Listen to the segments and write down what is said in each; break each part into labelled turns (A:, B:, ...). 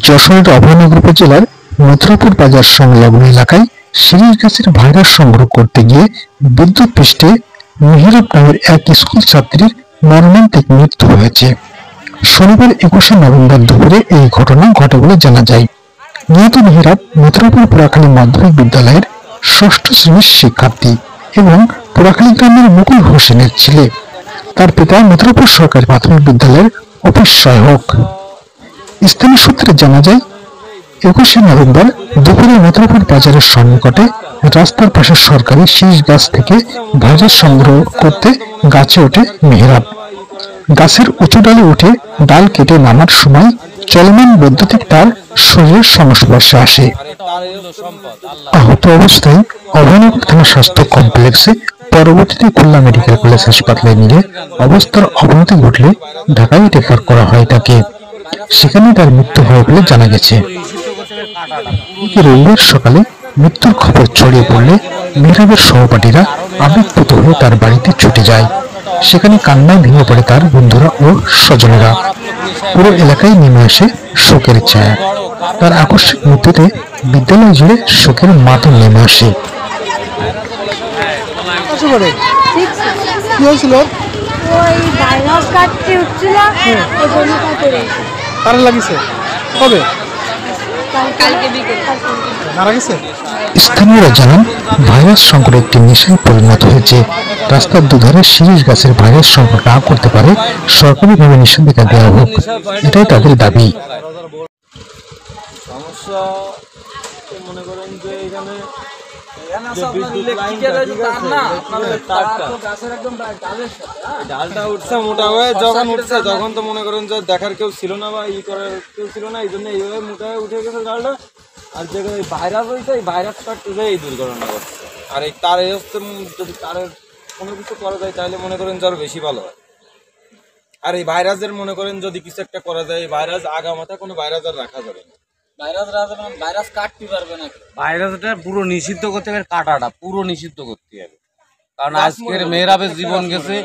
A: যশোরের অভয়নগর উপজেলার মথুরাপুর বাজার সংলগ্ন এলাকায় শিরীষ গাছের ভাইরাস সংগ্রহ করতে গিয়ে বিদ্যুৎস্পৃষ্টে মেহেরাব নামের এক স্কুল ছাত্রীর মর্মান্তিক মৃত্যু হয়েছে। শনিবার ২১শে নভেম্বর দুপুরে এই ঘটনা ঘটে বলে জানা যায়। নিহত মেহেরাব মথুরাপুর পোড়াখালী মাধ্যমিক বিদ্যালয়ের ষষ্ঠ শ্রেণীর শিক্ষার্থী এবং পোড়াখালী গ্রামের মুকুল হোসেনের ছেলে। তার পিতা মথুরাপুর সরকারি প্রাথমিক বিদ্যালয়ের অফিস সহায়ক। স্থানীয় সূত্রে জানা যায়, ২১শে নভেম্বর দুপুরে মথুরাপুর বাজারের সন্নিকটে রাস্তার পাশে সরকারি শিরীষ গাছ থেকে ভাইরাস সংগ্রহ করতে গাছে ওঠে মেহেরাব। গাছের উঁচু ডালে উঠে ডাল কেটে নামার সময় চলমান বৈদ্যুতিক তার শরীরের সংস্পর্শে আসে। আহত অবস্থায় অভয়নগর থানা স্বাস্থ্য কমপ্লেক্সে, পরবর্তীতে খুলনা মেডিকেল কলেজ হাসপাতালে নিয়ে অবস্থার অবনতি ঘটলে ঢাকায় রেফার করা হয় তাকে। সেখানে তার মৃত্যু হয় বলে জানা গেছে। রবিবার সকালে মৃত্যুর খবর ছড়িয়ে পড়লে মেহেরাবের সহপাঠীরা আবেগপ্রবণ হয়ে তার বাড়িতে ছুটে যায়। সেখানে কান্নায় ভেঙে পড়ে তার বন্ধুরা ও স্বজনেরা। পুরো এলাকায় নেমে আসে শোকের ছায়া। তার আকস্মিক মৃত্যুতে বিদ্যালয় জুড়ে শোকের মাতম নেমে আসে। স্থানীয়রা জানান, ভাইরাস সংকট একটি নেশায় পরিণত হয়েছে। রাস্তার দুধারে শিরীষ গাছের ভাইরাস সংকট না করতে পারে সরকারিভাবে নিষেধাজ্ঞা দেওয়া হোক, এটাই তাদের দাবি।
B: ডালটা উঠছে মোটা হয়ে, যখন উঠছে তখন তো মনে করেন যে দেখার কেউ ছিল না বা ই করার কেউ ছিল না, এই জন্য এইভাবে মোটা হয়ে উঠে গেছে ডালটা। আর যে ভাইরাস হয়েছে, এই ভাইরাস কাটতে যায় এই দুর্ঘটনা ঘটছে। আর এই তারে হচ্ছে, যদি তারের কোনো কিছু করা যায় তাহলে মনে করেন যে আরো বেশি ভালো হয়। আর এই ভাইরাসের মনে করেন যদি কিছু একটা করা যায়, এই ভাইরাস আগামাথা কোনো ভাইরাস আর রাখা যাবে না। ভাইরাস কাটতে পারবে না, ভাইরাসটা পুরো নিষিদ্ধ করতে হবে, কাটাটা পুরো নিষিদ্ধ করতে হবে। কারণ আজকের মেহেরাবের জীবন গেছে,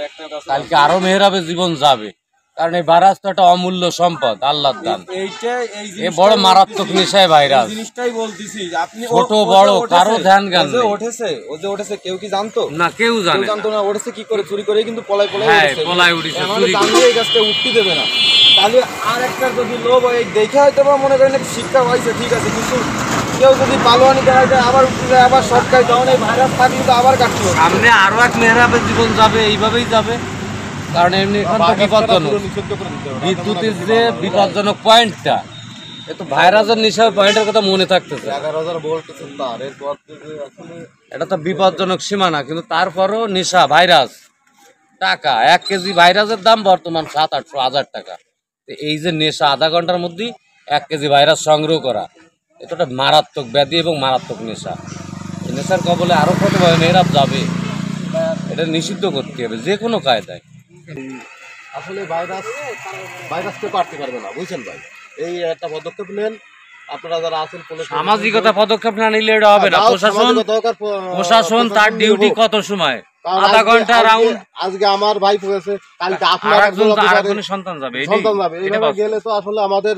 B: কালকে আরো মেহেরাবের জীবন যাবে। কারণ এই ভাইরাস তো একটা অমূল্য সম্পদ, আল্লাহর দান। এই বড় মারাত্মক নেশায় ভাইরাস, জিনিসটাই বলতেছি। আপনি ছোট বড় কারো ধ্যান জ্ঞান উঠেছে, ও যে উঠেছে কেউ কি জানতো না? কেউ জানতো না। উঠেছে কি করে? চুরি করে কিন্তু পলাই উঠেছে। এই গাছটা উঠতে দেবে না। তাহলে আর একটা যদি লোভ হয় দেখে হয়তো বা মনে করেন শিক্ষা হয়েছে, ঠিক আছে, কিন্তু কেউ যদি পালোয়ানি দেখা যায়, আবার উঠতে যায়, আবার সরকারি তখন এই ভাইরাস থাকলে তো আবার কাটতে হবে। সামনে আরো এক মেহেরাবের জীবন যাবে, এইভাবেই যাবে। কারণ এমনি এখন তো বিপজ্জনক, বিদ্যুতের যে বিপজ্জনক পয়েন্টটা, এ তো ভাইরাসের নেশার পয়েন্টের কথা মনে থাকতেছে। 11,000 ভোল্ট তার, এটা তো বিপজ্জনক সীমানা, কিন্তু তারপরও নেশা ভাইরাস। টাকা 1 কেজি ভাইরাসের দাম বর্তমান 700-800 টাকা। এই যে নেশা, আধা ঘন্টার মধ্যে 1 কেজি ভাইরাস সংগ্রহ করা, এটা একটা মারাত্মক ব্যাধি এবং মারাত্মক নেশা। এই নেশার কবলে আরো কত মেহেরাব যাবে, এটা নিষিদ্ধ করতে হবে যে কোনো কায়দায়।
C: আসলে ভাইরাসকে পারতে পারবে না, বুঝছেন ভাই? এই একটা পদক্ষেপ নেন আপনারা যারা আছেন।
B: সামাজিকতা পদক্ষেপ না নিলে এটা হবে না। প্রশাসন তার ডিউটি কত সময়? আধা ঘন্টা রাউন্ড।
C: আজকে আমার ভাই হয়েছে, কালকে আপনার
B: সন্তান যাবে।
C: এইভাবে গেলে তো আসলে আমাদের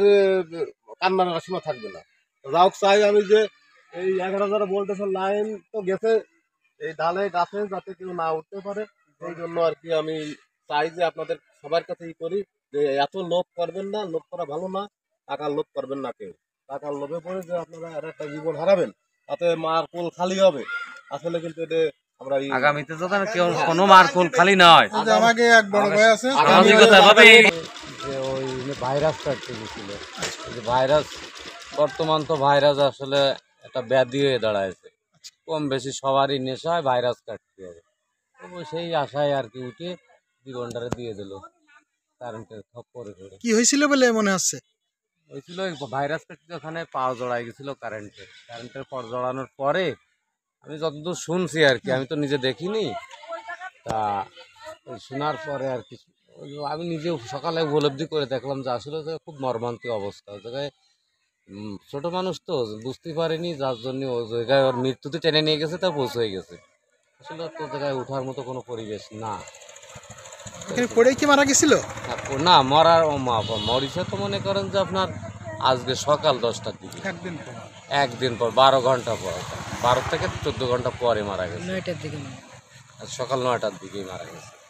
C: কান্নার সীমা থাকবে না। যাও চাই আমি যে এই 11,000 ভোল্টেজের লাইন তো গেছে এই ডালে গাছে, যাতে কেউ না উঠতে পারে। সেই জন্য আর কি আমি চাই যে আপনাদের সবার কাছে করি যে এত লোভ করবেন না, লোভ করা ভালো না। টাকার লোভ করবেন না কেউ। টাকার লোভে পড়ে যে আপনারা আর একটা জীবন হারাবেন, তাতে মার কোল খালি হবে। আসলে কিন্তু এটা আমরা
B: আগামীতে যাতে কেউ কোনো মার কোল খালি না হয়।
C: আমাকে এক বড় ভাই আছে,
B: ওই ভাইরাস কাটতে গেছিল। ভাইরাস বর্তমান তো ভাইরাস আসলে একটা ব্যাধি হয়ে দাঁড়াইছে। কম বেশি সবারই নেশা হয়, ভাইরাস কাটতে হবে। তবু সেই আশায় আর কি উঠে জীবনটারে দিয়ে দিল কারেন্টের খপ্পরে ধরে।
D: কি হয়েছিল বলে মনে হচ্ছে?
B: হয়েছিল ভাইরাস কাটতে ওখানে পাও জড়াই গেছিল কারেন্টের পর জড়ানোর পরে আমি যতদূর শুনছি আর কি, আমি তো নিজে দেখিনি। তা শোনার পরে আর কি আমি নিজে সকালে উপলব্ধি করে দেখলাম যে আসলে খুব মর্মান্তিক অবস্থা। ওই জায়গায় ছোট মানুষ তো বুঝতে পারেনি, যার জন্য ওই জায়গায় ওর মৃত্যুতে টেনে নিয়ে গেছে, তা পৌঁছে গেছে। আসলে তো জায়গায় ওঠার মতো কোনো পরিবেশ না।
D: পড়ে কি মারা গেছিল?
B: না, মরিছে তো মনে করেন যে আপনার আজকে সকাল 10টার দিকে।
D: একদিন পর
B: একদিন পর 12 ঘন্টা পর, 12 থেকে 14 ঘন্টা পরে মারা গেছে।
D: 9টার দিকে
B: আজ সকাল 9টার দিকেই মারা গেছে।